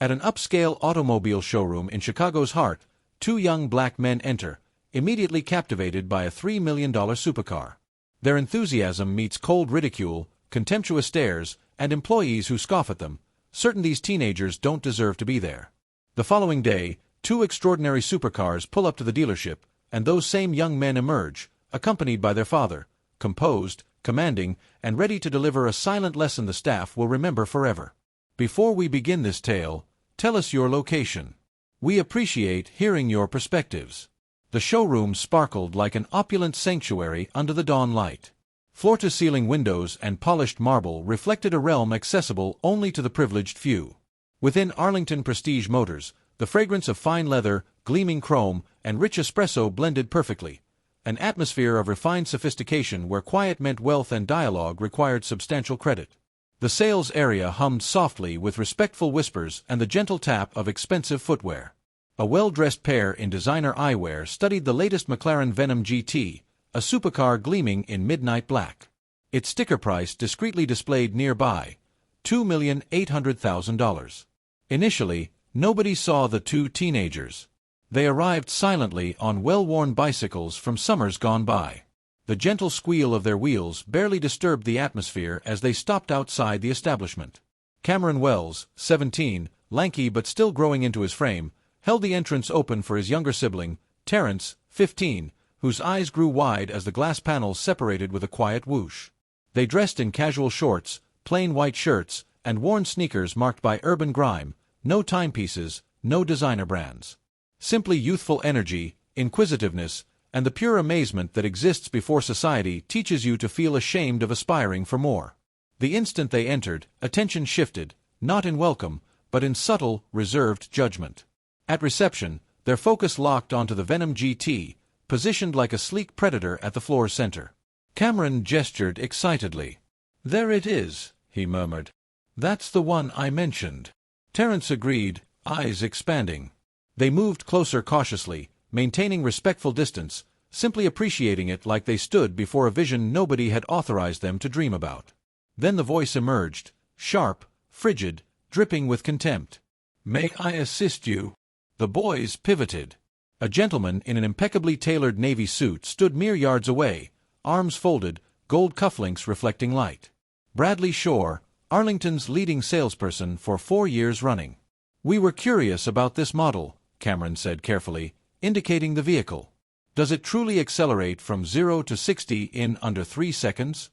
At an upscale automobile showroom in Chicago's heart, two young black men enter, immediately captivated by a $3 million supercar. Their enthusiasm meets cold ridicule, contemptuous stares, and employees who scoff at them, certain these teenagers don't deserve to be there. The following day, two extraordinary supercars pull up to the dealership, and those same young men emerge, accompanied by their father, composed, commanding, and ready to deliver a silent lesson the staff will remember forever. Before we begin this tale, tell us your location. We appreciate hearing your perspectives. The showroom sparkled like an opulent sanctuary under the dawn light. Floor-to-ceiling windows and polished marble reflected a realm accessible only to the privileged few. Within Arlington Prestige Motors, the fragrance of fine leather, gleaming chrome, and rich espresso blended perfectly, an atmosphere of refined sophistication where quiet meant wealth and dialogue required substantial credit. The sales area hummed softly with respectful whispers and the gentle tap of expensive footwear. A well-dressed pair in designer eyewear studied the latest McLaren Venom GT, a supercar gleaming in midnight black. Its sticker price discreetly displayed nearby, $2,800,000. Initially, nobody saw the two teenagers. They arrived silently on well-worn bicycles from summers gone by. The gentle squeal of their wheels barely disturbed the atmosphere as they stopped outside the establishment. Cameron Wells, 17, lanky but still growing into his frame, held the entrance open for his younger sibling, Terrence, 15, whose eyes grew wide as the glass panels separated with a quiet whoosh. They dressed in casual shorts, plain white shirts, and worn sneakers marked by urban grime, no timepieces, no designer brands. Simply youthful energy, inquisitiveness, and the pure amazement that exists before society teaches you to feel ashamed of aspiring for more. The instant they entered, attention shifted, not in welcome, but in subtle, reserved judgment. At reception, their focus locked onto the Venom GT, positioned like a sleek predator at the floor's center. Cameron gestured excitedly. "There it is," he murmured. "That's the one I mentioned." Terrence agreed, eyes expanding. They moved closer cautiously, maintaining respectful distance, simply appreciating it like they stood before a vision nobody had authorized them to dream about. Then the voice emerged, sharp, frigid, dripping with contempt. "May I assist you?" The boys pivoted. A gentleman in an impeccably tailored navy suit stood mere yards away, arms folded, gold cufflinks reflecting light. Bradley Shore, Arlington's leading salesperson for 4 years running. "We were curious about this model," Cameron said carefully, indicating the vehicle. "Does it truly accelerate from 0 to 60 in under 3 seconds?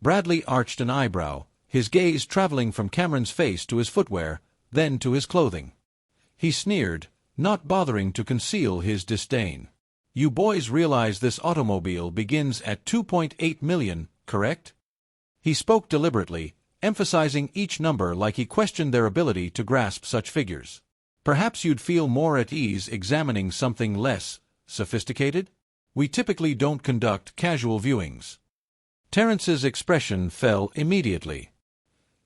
Bradley arched an eyebrow, his gaze traveling from Cameron's face to his footwear, then to his clothing. He sneered, not bothering to conceal his disdain. "You boys realize this automobile begins at $2.8 million, correct?" He spoke deliberately, emphasizing each number like he questioned their ability to grasp such figures. "Perhaps you'd feel more at ease examining something less sophisticated? We typically don't conduct casual viewings." Terrence's expression fell immediately.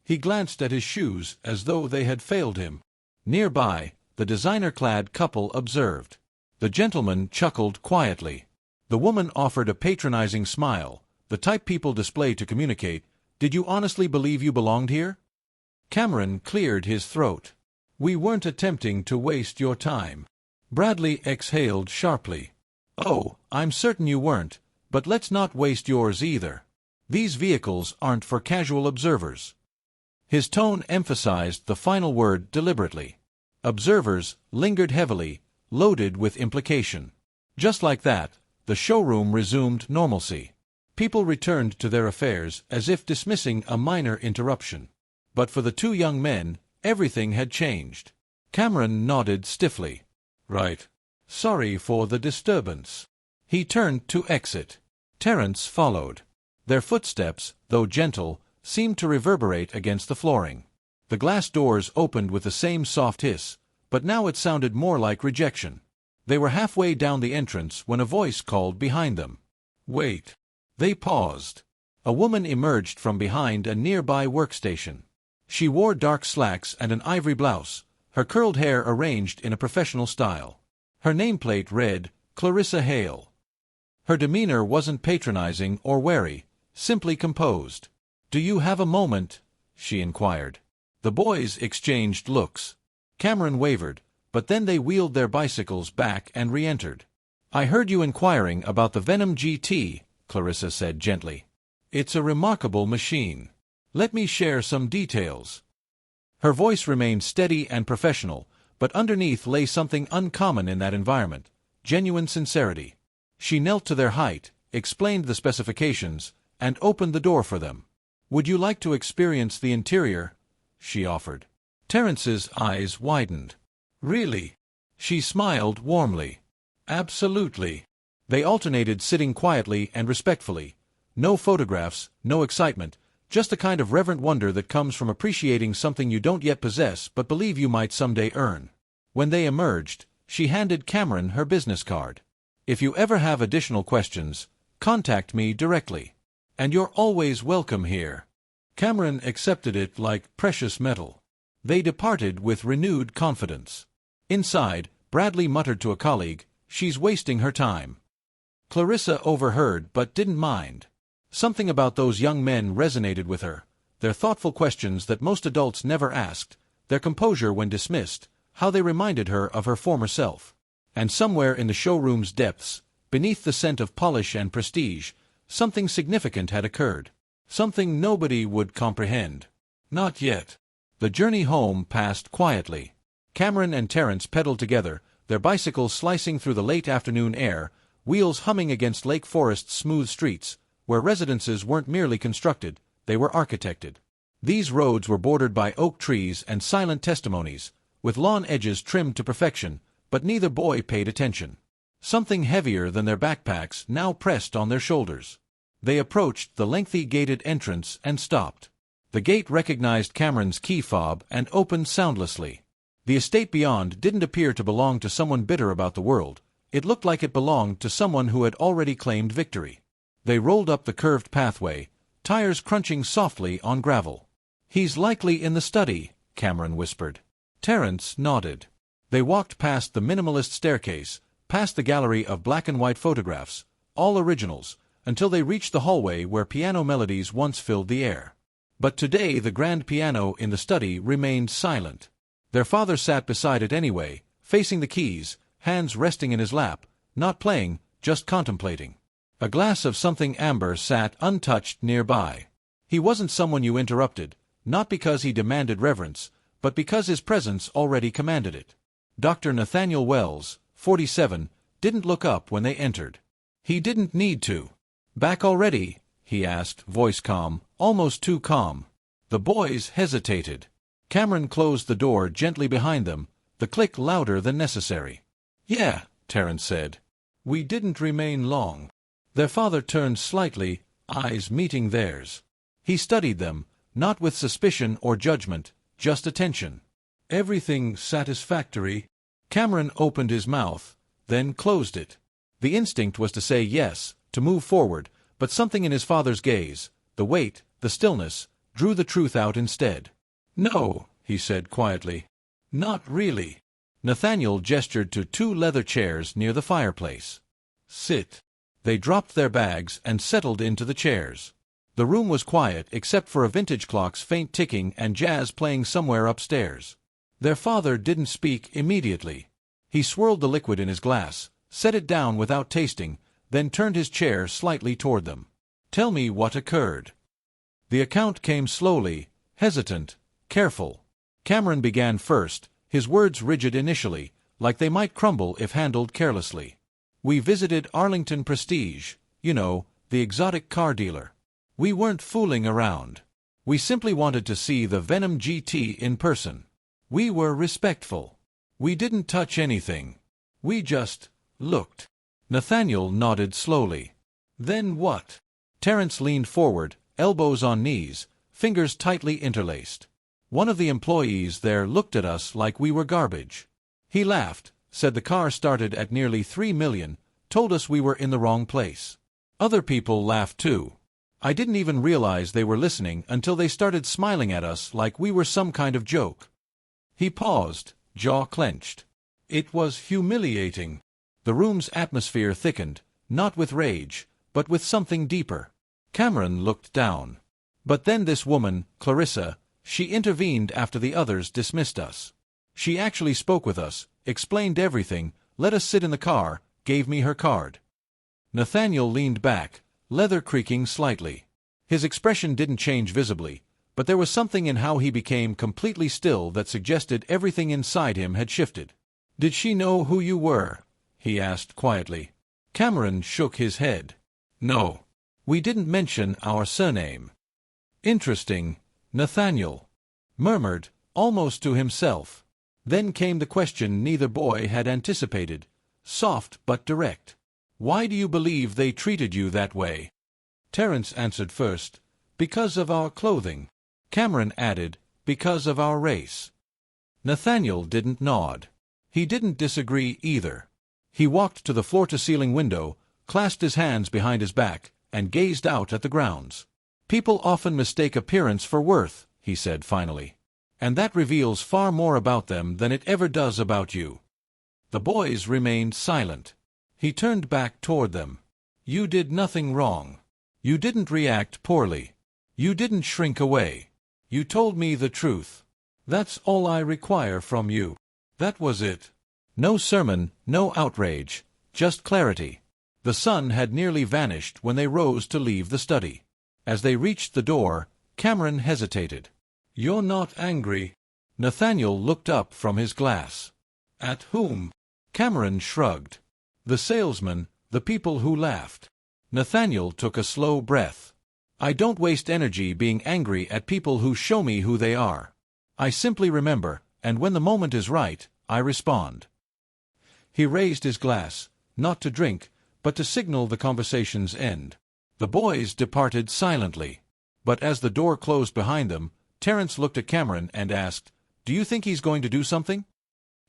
He glanced at his shoes as though they had failed him. Nearby, the designer-clad couple observed. The gentleman chuckled quietly. The woman offered a patronizing smile, the type people display to communicate, "Did you honestly believe you belonged here?" Cameron cleared his throat. "We weren't attempting to waste your time." Bradley exhaled sharply. "Oh, I'm certain you weren't, but let's not waste yours either. These vehicles aren't for casual observers." His tone emphasized the final word deliberately. Observers lingered heavily, loaded with implication. Just like that, the showroom resumed normalcy. People returned to their affairs as if dismissing a minor interruption. But for the two young men, everything had changed. Cameron nodded stiffly. "Right. Sorry for the disturbance." He turned to exit. Terrence followed. Their footsteps, though gentle, seemed to reverberate against the flooring. The glass doors opened with the same soft hiss, but now it sounded more like rejection. They were halfway down the entrance when a voice called behind them. "Wait." They paused. A woman emerged from behind a nearby workstation. She wore dark slacks and an ivory blouse, her curled hair arranged in a professional style. Her nameplate read, Clarissa Hale. Her demeanor wasn't patronizing or wary, simply composed. "Do you have a moment?" she inquired. The boys exchanged looks. Cameron wavered, but then they wheeled their bicycles back and re-entered. "I heard you inquiring about the Venom GT," Clarissa said gently. "It's a remarkable machine. Let me share some details." Her voice remained steady and professional, but underneath lay something uncommon in that environment: genuine sincerity. She knelt to their height, explained the specifications, and opened the door for them. "Would you like to experience the interior?" she offered. Terrence's eyes widened. "Really?" She smiled warmly. "Absolutely." They alternated sitting quietly and respectfully. No photographs, no excitement, just a kind of reverent wonder that comes from appreciating something you don't yet possess but believe you might someday earn. When they emerged, she handed Cameron her business card. "If you ever have additional questions, contact me directly. And you're always welcome here." Cameron accepted it like precious metal. They departed with renewed confidence. Inside, Bradley muttered to a colleague, "She's wasting her time." Clarissa overheard but didn't mind. Something about those young men resonated with her, their thoughtful questions that most adults never asked, their composure when dismissed, how they reminded her of her former self. And somewhere in the showroom's depths, beneath the scent of polish and prestige, something significant had occurred. Something nobody would comprehend. Not yet. The journey home passed quietly. Cameron and Terrence pedaled together, their bicycles slicing through the late afternoon air, wheels humming against Lake Forest's smooth streets, where residences weren't merely constructed, they were architected. These roads were bordered by oak trees and silent testimonies, with lawn edges trimmed to perfection, but neither boy paid attention. Something heavier than their backpacks now pressed on their shoulders. They approached the lengthy gated entrance and stopped. The gate recognized Cameron's key fob and opened soundlessly. The estate beyond didn't appear to belong to someone bitter about the world. It looked like it belonged to someone who had already claimed victory. They rolled up the curved pathway, tires crunching softly on gravel. "He's likely in the study," Cameron whispered. Terrence nodded. They walked past the minimalist staircase, past the gallery of black-and-white photographs, all originals, until they reached the hallway where piano melodies once filled the air. But today the grand piano in the study remained silent. Their father sat beside it anyway, facing the keys, hands resting in his lap, not playing, just contemplating. A glass of something amber sat untouched nearby. He wasn't someone you interrupted, not because he demanded reverence, but because his presence already commanded it. Dr. Nathaniel Wells, 47, didn't look up when they entered. He didn't need to. "Back already?" he asked, voice calm, almost too calm. The boys hesitated. Cameron closed the door gently behind them, the click louder than necessary. "Yeah," Terrence said. "We didn't remain long." Their father turned slightly, eyes meeting theirs. He studied them, not with suspicion or judgment, just attention. "Everything satisfactory?" Cameron opened his mouth, then closed it. The instinct was to say yes, to move forward, but something in his father's gaze, the weight, the stillness, drew the truth out instead. "No," he said quietly. "Not really." Nathaniel gestured to two leather chairs near the fireplace. "Sit." They dropped their bags and settled into the chairs. The room was quiet except for a vintage clock's faint ticking and jazz playing somewhere upstairs. Their father didn't speak immediately. He swirled the liquid in his glass, set it down without tasting, then turned his chair slightly toward them. "Tell me what occurred." The account came slowly, hesitant, careful. Cameron began first, his words rigid initially, like they might crumble if handled carelessly. "We visited Arlington Prestige, you know, the exotic car dealer. We weren't fooling around. We simply wanted to see the Venom GT in person. We were respectful. We didn't touch anything. We just looked." Nathaniel nodded slowly. "Then what?" Terrence leaned forward, elbows on knees, fingers tightly interlaced. "One of the employees there looked at us like we were garbage. He laughed, said the car started at nearly 3 million, told us we were in the wrong place. Other people laughed too. I didn't even realize they were listening until they started smiling at us like we were some kind of joke." He paused, jaw clenched. It was humiliating. The room's atmosphere thickened, not with rage, but with something deeper. Cameron looked down. "But then this woman, Clarissa, she intervened after the others dismissed us. She actually spoke with us, explained everything, let us sit in the car, gave me her card. Nathaniel leaned back, leather creaking slightly. His expression didn't change visibly, but there was something in how he became completely still that suggested everything inside him had shifted. "Did she know who you were?" he asked quietly. Cameron shook his head. "No. We didn't mention our surname." "Interesting," Nathaniel murmured, almost to himself. Then came the question neither boy had anticipated, soft but direct. "Why do you believe they treated you that way?" Terence answered first, "Because of our clothing." Cameron added, "Because of our race." Nathaniel didn't nod. He didn't disagree either. He walked to the floor-to-ceiling window, clasped his hands behind his back, and gazed out at the grounds. "People often mistake appearance for worth," he said finally. "And that reveals far more about them than it ever does about you." The boys remained silent. He turned back toward them. "You did nothing wrong. You didn't react poorly. You didn't shrink away. You told me the truth. That's all I require from you." That was it. No sermon, no outrage, just clarity. The sun had nearly vanished when they rose to leave the study. As they reached the door, Cameron hesitated. "You're not angry?" Nathaniel looked up from his glass. "At whom?" Cameron shrugged. "The salesman, the people who laughed." Nathaniel took a slow breath. "I don't waste energy being angry at people who show me who they are. I simply remember, and when the moment is right, I respond." He raised his glass, not to drink, but to signal the conversation's end. The boys departed silently. But as the door closed behind them, Terence looked at Cameron and asked, "Do you think he's going to do something?"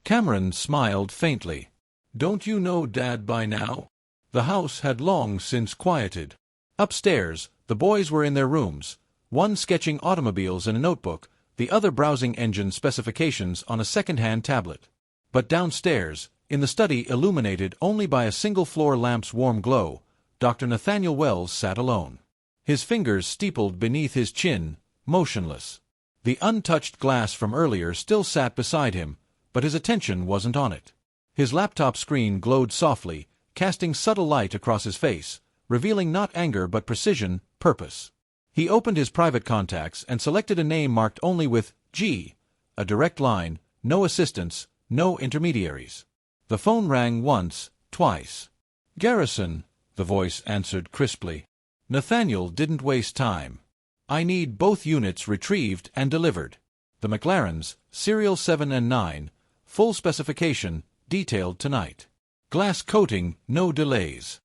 Cameron smiled faintly. "Don't you know Dad by now?" The house had long since quieted. Upstairs, the boys were in their rooms, one sketching automobiles in a notebook, the other browsing engine specifications on a second-hand tablet. But downstairs, in the study illuminated only by a single-floor lamp's warm glow, Dr. Nathaniel Wells sat alone. His fingers steepled beneath his chin, motionless. The untouched glass from earlier still sat beside him, but his attention wasn't on it. His laptop screen glowed softly, casting subtle light across his face, revealing not anger but precision, purpose. He opened his private contacts and selected a name marked only with G, a direct line, no assistants, no intermediaries. The phone rang once, twice. "Garrison," the voice answered crisply. Nathaniel didn't waste time. "I need both units retrieved and delivered. The McLarens, serial 7 and 9, full specification, detailed tonight. Glass coating, no delays."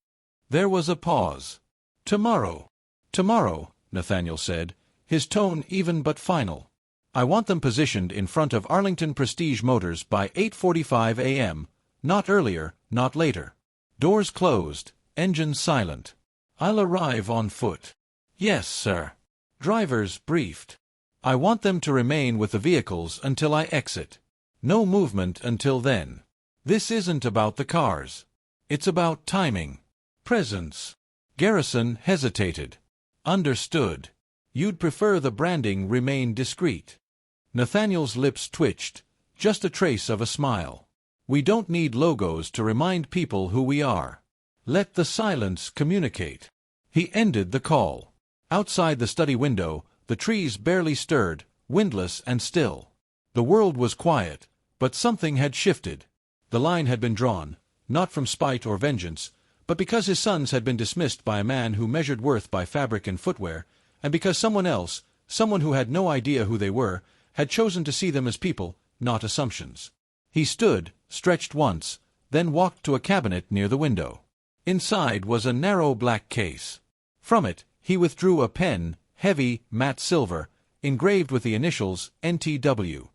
There was a pause. "Tomorrow." "Tomorrow," Nathaniel said, his tone even but final. "I want them positioned in front of Arlington Prestige Motors by 8:45 a.m., not earlier, not later. Doors closed, engines silent. I'll arrive on foot." "Yes, sir." Drivers briefed. "I want them to remain with the vehicles until I exit. No movement until then. This isn't about the cars. It's about timing. Presence." Garrison hesitated. "Understood. You'd prefer the branding remain discreet." Nathaniel's lips twitched, just a trace of a smile. "We don't need logos to remind people who we are. Let the silence communicate." He ended the call. Outside the study window, the trees barely stirred, windless and still. The world was quiet, but something had shifted. The line had been drawn, not from spite or vengeance, but because his sons had been dismissed by a man who measured worth by fabric and footwear, and because someone else, someone who had no idea who they were, had chosen to see them as people, not assumptions. He stood, stretched once, then walked to a cabinet near the window. Inside was a narrow black case. From it, he withdrew a pen, heavy, matte silver, engraved with the initials NTW.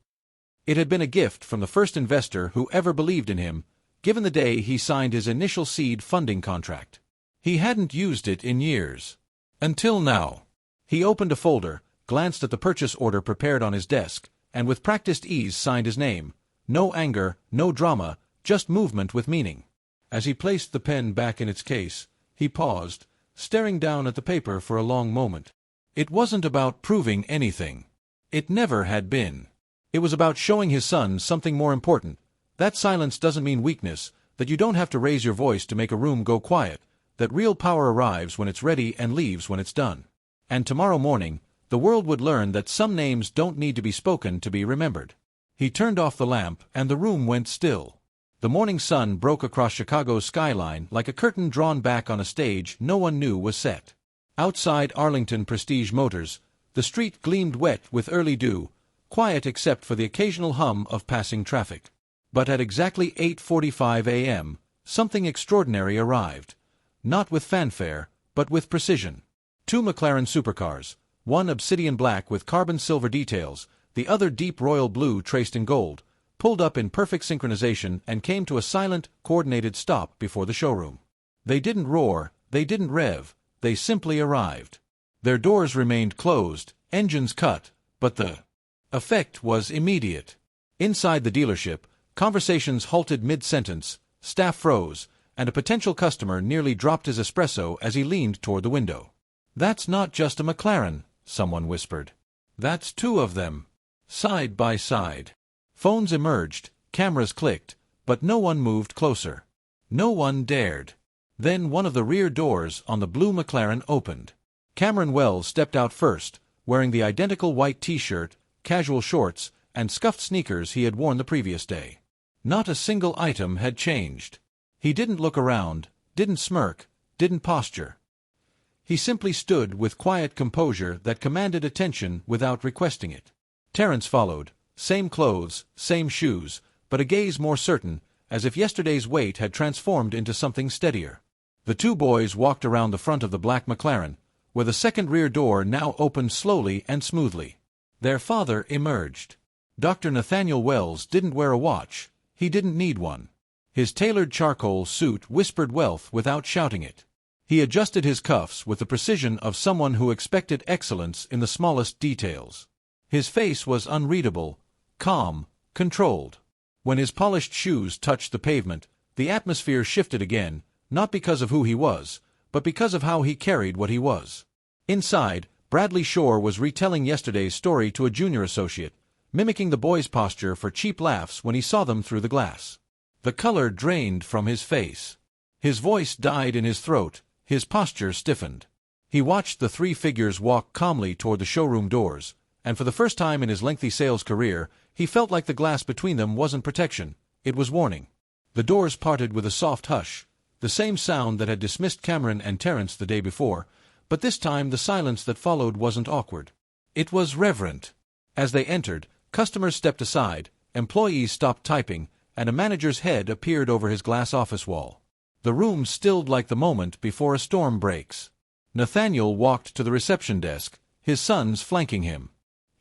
It had been a gift from the first investor who ever believed in him, given the day he signed his initial seed funding contract. He hadn't used it in years. Until now. He opened a folder, glanced at the purchase order prepared on his desk, and with practiced ease signed his name. No anger, no drama, just movement with meaning. As he placed the pen back in its case, he paused, staring down at the paper for a long moment. It wasn't about proving anything. It never had been. It was about showing his son something more important. That silence doesn't mean weakness, that you don't have to raise your voice to make a room go quiet, that real power arrives when it's ready and leaves when it's done. And tomorrow morning, the world would learn that some names don't need to be spoken to be remembered. He turned off the lamp, and the room went still. The morning sun broke across Chicago's skyline like a curtain drawn back on a stage no one knew was set. Outside Arlington Prestige Motors, the street gleamed wet with early dew, quiet except for the occasional hum of passing traffic. But at exactly 8:45 a.m., something extraordinary arrived. Not with fanfare, but with precision. Two McLaren supercars, one obsidian black with carbon silver details, the other deep royal blue traced in gold, pulled up in perfect synchronization and came to a silent, coordinated stop before the showroom. They didn't roar, they didn't rev, they simply arrived. Their doors remained closed, engines cut, but the effect was immediate. Inside the dealership, conversations halted mid-sentence, staff froze, and a potential customer nearly dropped his espresso as he leaned toward the window. "That's not just a McLaren," someone whispered. "That's two of them, side by side." Phones emerged, cameras clicked, but no one moved closer. No one dared. Then one of the rear doors on the blue McLaren opened. Cameron Wells stepped out first, wearing the identical white t-shirt, casual shorts, and scuffed sneakers he had worn the previous day. Not a single item had changed. He didn't look around, didn't smirk, didn't posture. He simply stood with quiet composure that commanded attention without requesting it. Terence followed, same clothes, same shoes, but a gaze more certain, as if yesterday's weight had transformed into something steadier. The two boys walked around the front of the black McLaren, where the second rear door now opened slowly and smoothly. Their father emerged. Dr. Nathaniel Wells didn't wear a watch. He didn't need one. His tailored charcoal suit whispered wealth without shouting it. He adjusted his cuffs with the precision of someone who expected excellence in the smallest details. His face was unreadable, calm, controlled. When his polished shoes touched the pavement, the atmosphere shifted again, not because of who he was, but because of how he carried what he was. Inside, Bradley Shore was retelling yesterday's story to a junior associate, mimicking the boys' posture for cheap laughs when he saw them through the glass. The color drained from his face. His voice died in his throat, his posture stiffened. He watched the three figures walk calmly toward the showroom doors, and for the first time in his lengthy sales career, he felt like the glass between them wasn't protection, it was warning. The doors parted with a soft hush, the same sound that had dismissed Cameron and Terence the day before, but this time the silence that followed wasn't awkward. It was reverent. As they entered, customers stepped aside, employees stopped typing, and a manager's head appeared over his glass office wall. The room stilled like the moment before a storm breaks. Nathaniel walked to the reception desk, his sons flanking him.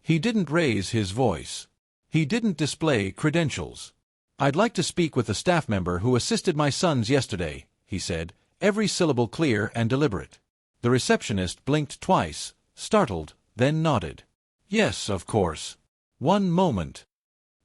He didn't raise his voice. He didn't display credentials. "I'd like to speak with the staff member who assisted my sons yesterday," he said, every syllable clear and deliberate. The receptionist blinked twice, startled, then nodded. "Yes, of course. One moment."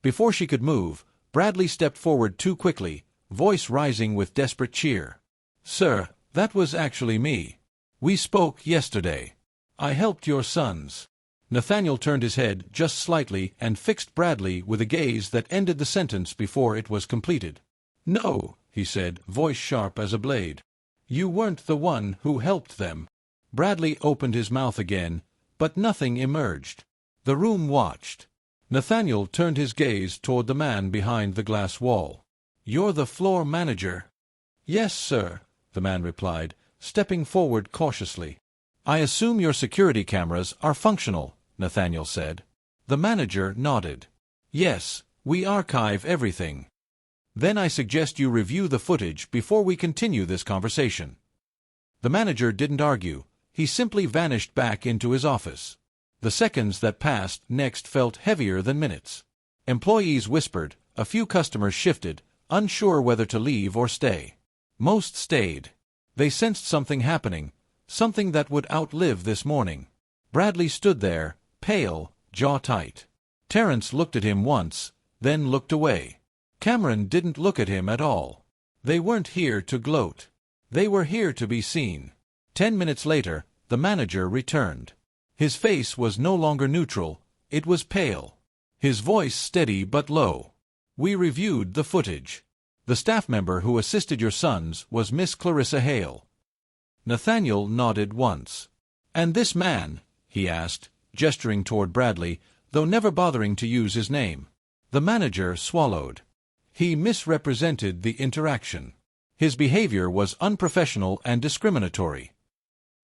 Before she could move, Bradley stepped forward too quickly, voice rising with desperate cheer. "Sir, that was actually me. We spoke yesterday. I helped your sons." Nathaniel turned his head just slightly and fixed Bradley with a gaze that ended the sentence before it was completed. "No," he said, voice sharp as a blade. "You weren't the one who helped them." Bradley opened his mouth again, but nothing emerged. The room watched. Nathaniel turned his gaze toward the man behind the glass wall. "You're the floor manager?" "Yes, sir," the man replied, stepping forward cautiously. "I assume your security cameras are functional," Nathaniel said. The manager nodded. "Yes, we archive everything." "Then I suggest you review the footage before we continue this conversation." The manager didn't argue. He simply vanished back into his office. The seconds that passed next felt heavier than minutes. Employees whispered, a few customers shifted, unsure whether to leave or stay. Most stayed. They sensed something happening, something that would outlive this morning. Bradley stood there, pale, jaw tight. Terence looked at him once, then looked away. Cameron didn't look at him at all. They weren't here to gloat. They were here to be seen. 10 minutes later, the manager returned. His face was no longer neutral, it was pale. his voice steady but low. "We reviewed the footage. The staff member who assisted your sons was Miss Clarissa Hale." Nathaniel nodded once. "And this man?" he asked, gesturing toward Bradley, though never bothering to use his name. The manager swallowed. He misrepresented the interaction. His behavior was unprofessional and discriminatory.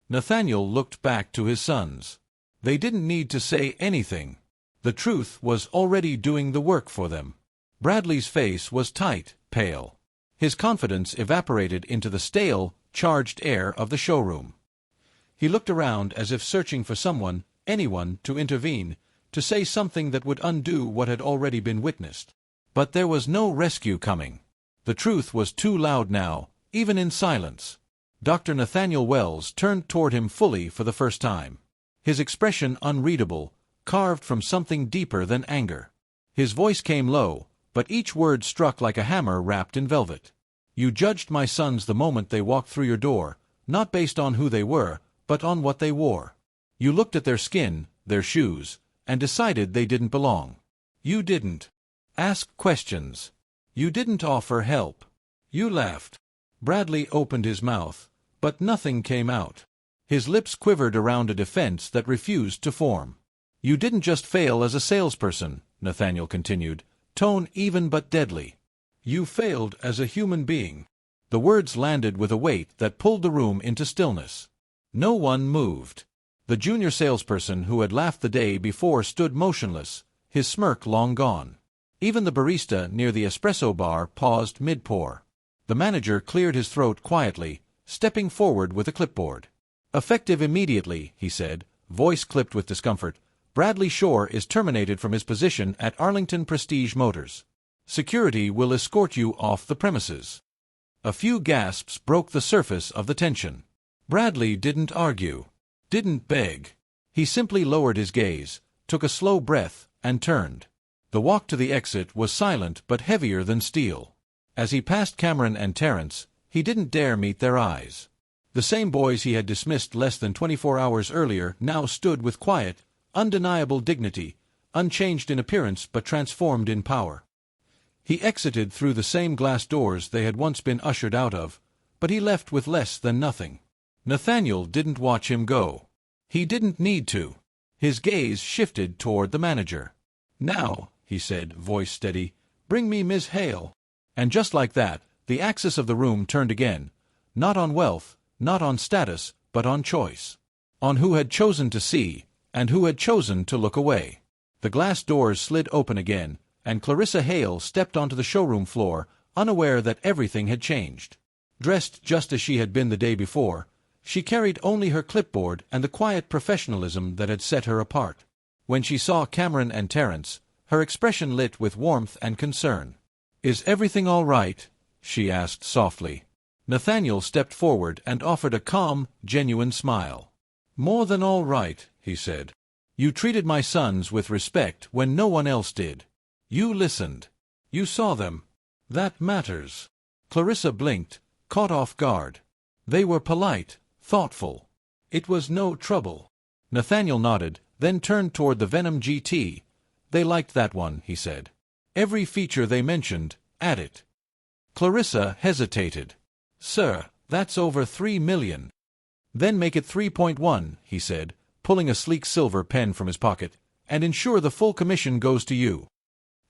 Nathaniel looked back to his sons. They didn't need to say anything. The truth was already doing the work for them. Bradley's face was tight, pale. His confidence evaporated into the stale, charged air of the showroom. He looked around as if searching for someone, anyone, to intervene, to say something that would undo what had already been witnessed. But there was no rescue coming. The truth was too loud now, even in silence. Dr. Nathaniel Wells turned toward him fully for the first time. His expression unreadable, carved from something deeper than anger. His voice came low, but each word struck like a hammer wrapped in velvet. "You judged my sons the moment they walked through your door, not based on who they were, but on what they wore. You looked at their skin, their shoes, and decided they didn't belong. You didn't ask questions. You didn't offer help. You laughed." Bradley opened his mouth, but nothing came out. His lips quivered around a defense that refused to form. "You didn't just fail as a salesperson," Nathaniel continued, tone even but deadly. "You failed as a human being." The words landed with a weight that pulled the room into stillness. No one moved. The junior salesperson who had laughed the day before stood motionless, his smirk long gone. Even the barista near the espresso bar paused mid-pour. The manager cleared his throat quietly, stepping forward with a clipboard. "Effective immediately," he said, voice clipped with discomfort, "Bradley Shore is terminated from his position at Arlington Prestige Motors. Security will escort you off the premises." A few gasps broke the surface of the tension. Bradley didn't argue, didn't beg. He simply lowered his gaze, took a slow breath, and turned. The walk to the exit was silent but heavier than steel. As he passed Cameron and Terence, he didn't dare meet their eyes. The same boys he had dismissed less than 24 hours earlier now stood with quiet, undeniable dignity, unchanged in appearance but transformed in power. He exited through the same glass doors they had once been ushered out of, but he left with less than nothing. Nathaniel didn't watch him go. He didn't need to. His gaze shifted toward the manager. "Now," he said, voice steady, "bring me Miss Hale." And just like that, the axis of the room turned again, not on wealth, not on status, but on choice. On who had chosen to see, and who had chosen to look away. The glass doors slid open again, and Clarissa Hale stepped onto the showroom floor, unaware that everything had changed. Dressed just as she had been the day before, she carried only her clipboard and the quiet professionalism that had set her apart. When she saw Cameron and Terence, her expression lit with warmth and concern. "Is everything all right?" she asked softly. Nathaniel stepped forward and offered a calm, genuine smile. "More than all right," he said. "You treated my sons with respect when no one else did. You listened. You saw them. That matters." Clarissa blinked, caught off guard. "They were polite, thoughtful. It was no trouble." Nathaniel nodded, then turned toward the Venom GT. "They liked that one," he said. "Every feature they mentioned, add it." Clarissa hesitated. "Sir, that's over 3 million. "Then make it 3.1, he said, pulling a sleek silver pen from his pocket, "and ensure the full commission goes to you."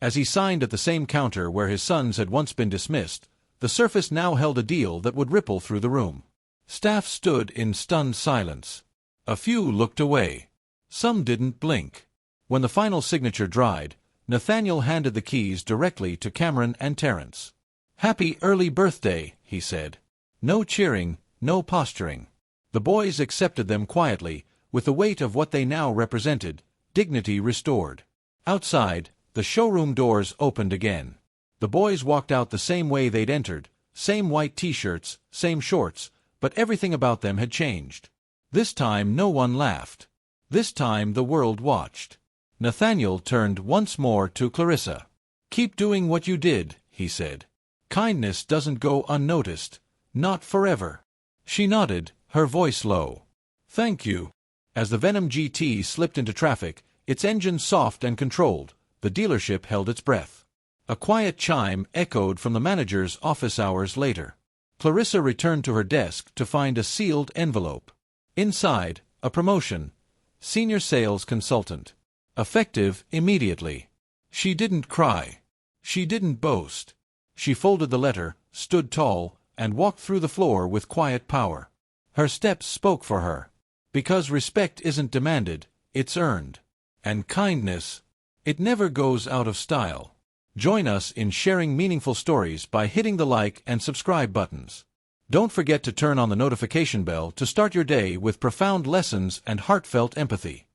As he signed at the same counter where his sons had once been dismissed, the surface now held a deal that would ripple through the room. Staff stood in stunned silence. A few looked away. Some didn't blink. When the final signature dried, Nathaniel handed the keys directly to Cameron and Terence. "Happy early birthday," he said. No cheering, no posturing. The boys accepted them quietly, with the weight of what they now represented, dignity restored. Outside, the showroom doors opened again. The boys walked out the same way they'd entered, same white t-shirts, same shorts, but everything about them had changed. This time no one laughed. This time the world watched. Nathaniel turned once more to Clarissa. "Keep doing what you did," he said. "Kindness doesn't go unnoticed. Not forever." She nodded, her voice low. "Thank you." As the Venom GT slipped into traffic, its engine soft and controlled, The dealership held its breath. A quiet chime echoed from the manager's office hours later. Clarissa returned to her desk to find a sealed envelope. Inside, a promotion. Senior sales consultant. Effective immediately. She didn't cry. She didn't boast. She folded the letter, stood tall, and walked through the floor with quiet power. Her steps spoke for her. Because respect isn't demanded, it's earned. And kindness, it never goes out of style. Join us in sharing meaningful stories by hitting the like and subscribe buttons. Don't forget to turn on the notification bell to start your day with profound lessons and heartfelt empathy.